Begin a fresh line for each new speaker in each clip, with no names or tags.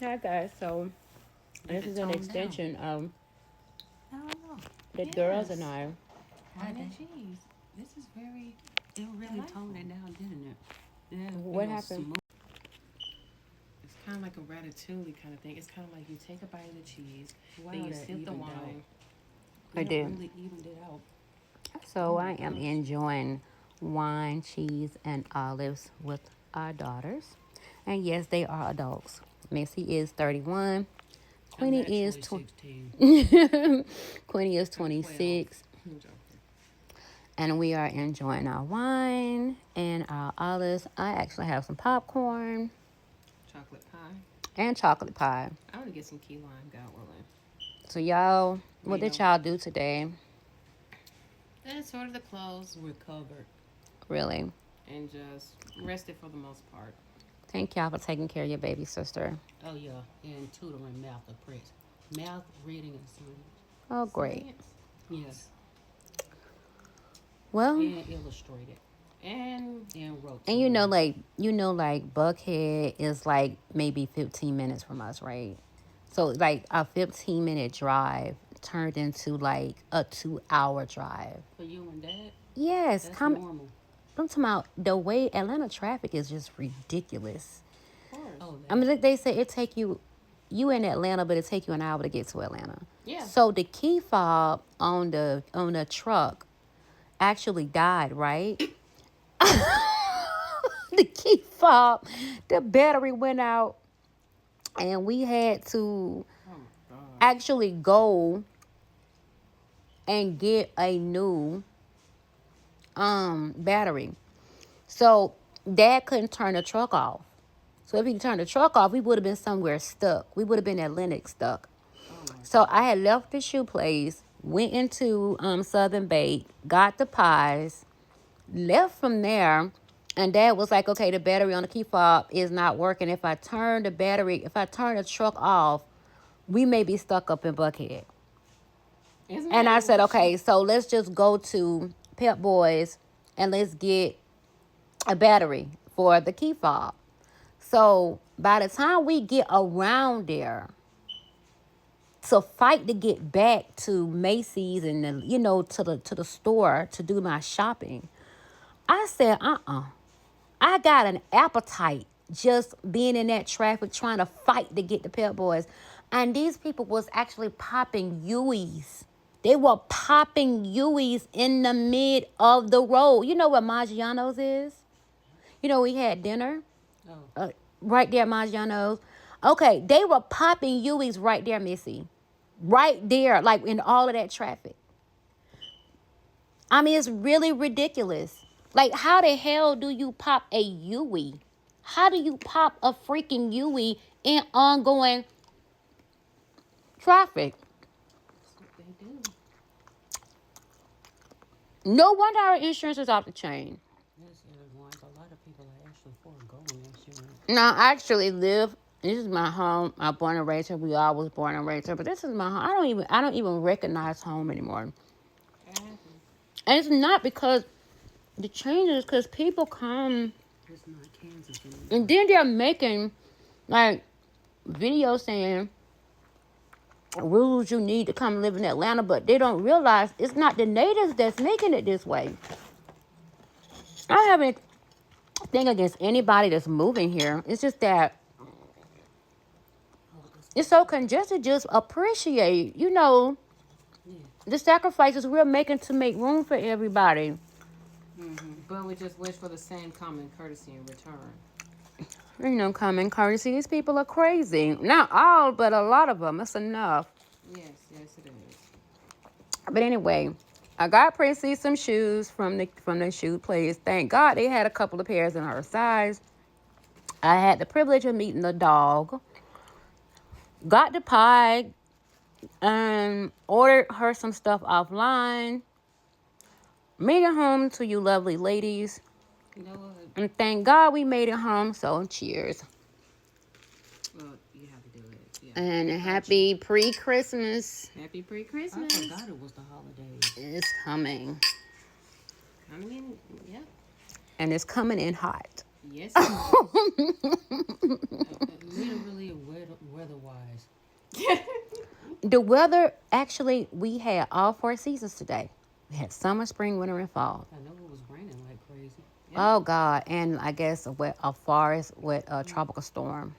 Hi guys, so
Let
this
it
is an
tone down.
extension of
I don't know.
the girls and
Yes.
I.
Mac and cheese. This is very. It really toned it down, didn't it? Yeah, it
What
was
happened?
smooth. It's kind of like a ratatouille kind of thing. It's kind of like you take a bite of the cheese,
Wow,
then you
that
sip the
evened out.
wine.
I
Yeah, it
did.
really evened it out. Oh
So
my
I am
gosh.
enjoying wine, cheese, and olives with our daughters. And yes, they are adults. Missy is 31.
I'm
Queenie is
actually
20.
16.
Queenie is
I'm 12.
26.
I'm joking.
And we are enjoying our wine and our olives. I actually have some popcorn
Chocolate pie.
and chocolate pie.
I want to get some key lime God willing.
So y'all, what
You
did
know,
y'all do today?
that's sort of the clothes recovered
Really?
and just rested for the most part.
Thank y'all for taking care of your baby sister.
Oh yeah, and tutoring math of Prince. Math, reading, and science.
Oh, great.
Science.
Yes,
Well,
and illustrated
And
and wrote
and
some more.
like Buckhead is like maybe 15 minutes from us, right? So like a 15-minute drive turned into like a 2-hour drive.
For you and Dad,
Yes,
that's
come.
normal.
I'm talking about the way Atlanta traffic is just ridiculous.
of course.
Oh,
I mean,
that.
they say it take you in Atlanta, but it take you an hour to get to Atlanta.
Yeah.
So the key fob on the truck actually died, right? The key fob, the battery went out, and we had to
Oh my gosh.
actually go and get a new battery. So Dad couldn't turn the truck off. So if he turned the truck off, we would have been somewhere stuck. We would have been at Lennox stuck.
Oh my
So I
gosh.
had left the shoe place, went into Southern Bake, got the pies, left from there, and Dad was like, "Okay, the battery on the key fob is not working. If I turn the truck off, we may be stuck up in Buckhead."
Isn't
And
that
I said,
interesting?
"Okay, so let's just go to Pep Boys and let's get a battery for the key fob." So by the time we get around there to fight to get back to Macy's and to the store to do my shopping, I said, I got an appetite just being in that traffic trying to fight to get the Pep Boys. And these people was actually popping Uis. They were popping Uis in the mid of the road. You know what Maggiano's is? We had dinner
Oh,
right there at Maggiano's. Okay, they were popping Uis right there, Missy. Right there, like in all of that traffic. I mean, it's really ridiculous. Like, how the hell do you pop a Yui? How do you pop a freaking Yui in ongoing traffic?
That's what they do.
No wonder our insurance is off the chain.
yes, everyone. A lot of people are actually foregoing insurance.
Now, I actually live. This is my home. I'm born and raised here. We all was born and raised here, but this is my home. I don't even recognize home anymore.
That happens.
And it's not because the changes, because people come
It's not Kansas
and
anymore.
then they're making like videos saying rules you need to come live in Atlanta, but they don't realize it's not the natives that's making it this way. I don't have anything against anybody that's moving here. It's just that
Oh, this
it's
got
so
to.
congested. Just appreciate,
Yeah.
the sacrifices we're making to make room for everybody.
But we just wish for the same common courtesy in return.
Common courtesy. These people are crazy. Not all, but a lot of them. It's enough.
Yes, yes, it is.
But anyway, I got Prissy some shoes from the shoe place. Thank God they had a couple of pairs in her size. I had the privilege of meeting the dog. Got the pie and ordered her some stuff offline. Made it home to you lovely ladies.
You know what?
And thank God we made it home. So cheers.
Well, you have to do it. Yeah,
And
without you.
happy pre-Christmas
Happy
I
pre-Christmas.
forgot it was the holidays.
is coming.
Coming in. Yeah.
And it's coming in hot.
Yes, it is.
Literally, where
The weather, actually, we had all 4 seasons today. We had summer, spring, winter, and fall.
I know it was raining like crazy.
Oh God! And I guess a forest with a tropical storm.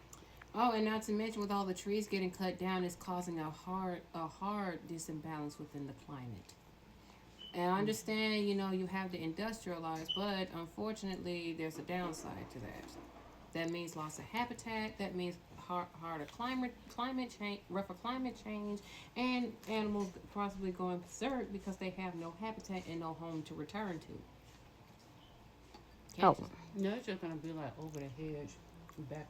Oh, and not to mention, with all the trees getting cut down, it's causing a hard disimbalance within the climate. And I understand, you have to industrialize, but unfortunately, there's a downside to that. That means loss of habitat. That means harder climate change, rougher climate change, and animals possibly going berserk because they have no habitat and no home to return to.
Oh,
No, it's just gonna be like over the hedge, back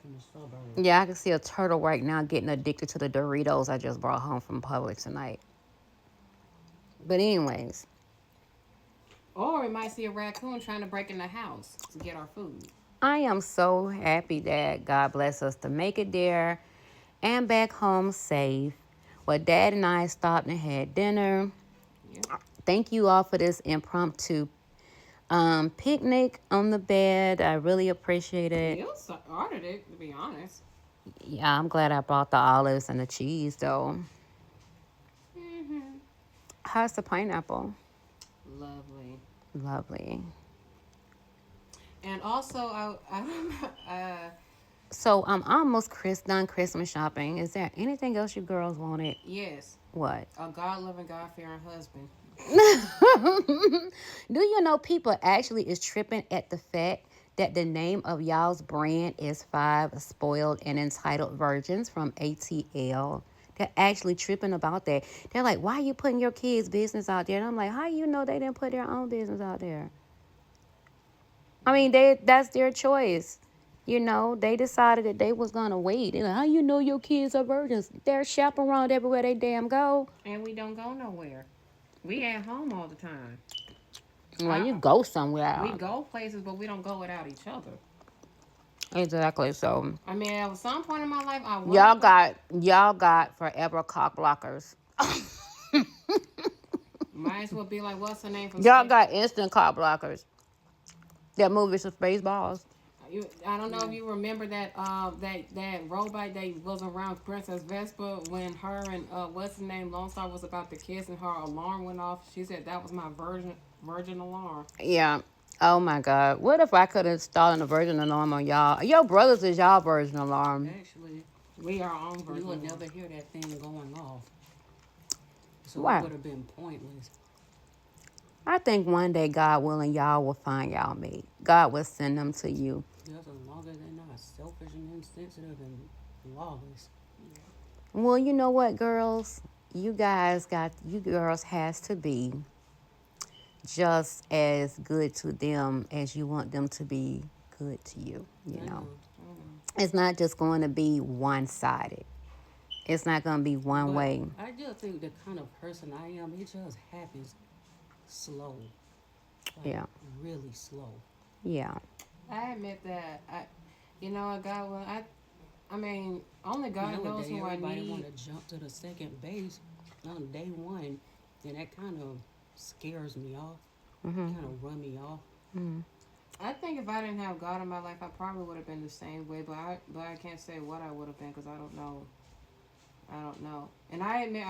in the suburbs.
yeah, I can see a turtle right now getting addicted to the Doritos I just brought home from Publix tonight. But anyways,
Or we might see a raccoon trying to break in the house to get our food.
I am so happy that God bless us to make it there and back home safe. Well, Dad and I stopped and had dinner.
Yep.
Thank you all for this impromptu picnic on the bed. I really appreciate it.
You started it, to be honest.
Yeah, I'm glad I brought the olives and the cheese, though. How's the pineapple?
Lovely.
Lovely.
And also,
So I'm almost done Christmas shopping. Is there anything else you girls wanted?
yes,
What?
a God-loving, God-fearing husband.
Do you know people actually is tripping at the fact that the name of y'all's brand is Five Spoiled and Entitled Virgins from ATL? They're actually tripping about that. They're like, why are you putting your kids' business out there? And I'm like, how you know they didn't put their own business out there? I mean, that's their choice. They decided that they was gonna wait. They're like, how you know your kids are virgins? They're chaperoned everywhere they damn go.
And we don't go nowhere. We at home all the time.
Well, you go somewhere.
We go places, but we don't go without each other.
Exactly. So
I mean, at some point in my life, I was.
y'all got forever cock blockers.
Might as well be like, what's her name from?
Y'all got instant cock blockers. That movie is Spaceballs.
I don't know if you remember that robot that was around Princess Vespa when her and what's his name Lone Star was about to kiss and her alarm went off. She said that was my virgin alarm.
Yeah. Oh my God. What if I could install a virgin alarm on y'all? Your brothers is y'all virgin alarm.
Actually,
We are on virgin.
you would
alarm.
never hear that thing going off. So
Why?
it would have been pointless.
I think one day, God willing, y'all will find y'all mate. God will send them to you.
Just as long as they're not selfish and insensitive and lawless.
Well, you know what, girls? You girls has to be just as good to them as you want them to be good to you. It's not just going to be one-sided. It's not going to be one
But
way.
I just think the kind of person I am, it just happens slow. Like,
Yeah.
Really slow.
Yeah.
I admit that God will. I mean, only God knows
Nowadays,
who I
everybody
need.
want to jump to the second base on day one, and that kind of scares me off. Kind of run me off.
I think if I didn't have God in my life, I probably would have been the same way. But I can't say what I would have been because I don't know. And I admit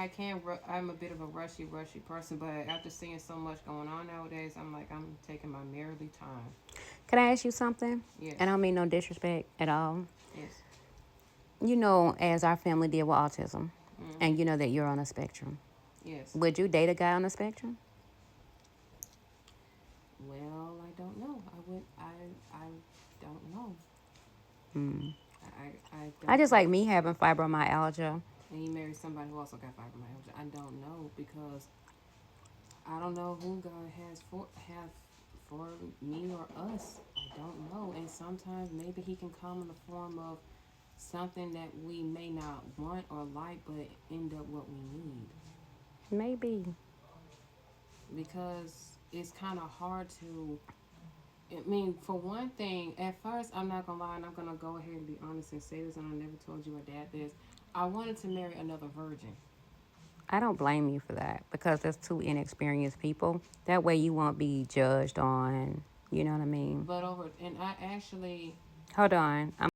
I'm a bit of a rushy person. But after seeing so much going on nowadays, I'm like I'm taking my merely time.
Can I ask you something?
Yes.
And I don't mean no disrespect at all.
Yes.
As our family deal with autism, and you know that you're on a spectrum.
Yes.
Would you date a guy on the spectrum?
Well, I don't know. I don't know. I don't
I just like me having fibromyalgia.
And you marry somebody who also got fibromyalgia. I don't know because I don't know who God has for me or us. I don't know. And sometimes maybe He can come in the form of something that we may not want or like, but end up what we need.
Maybe.
Because it's kind of hard to. I mean, for one thing, at first, I'm not gonna lie, and I'm gonna go ahead and be honest and say this, and I never told you or Dad this. I wanted to marry another virgin.
I don't blame you for that because there's two inexperienced people. That way you won't be judged on, you know what I mean?
But I actually
Hold on.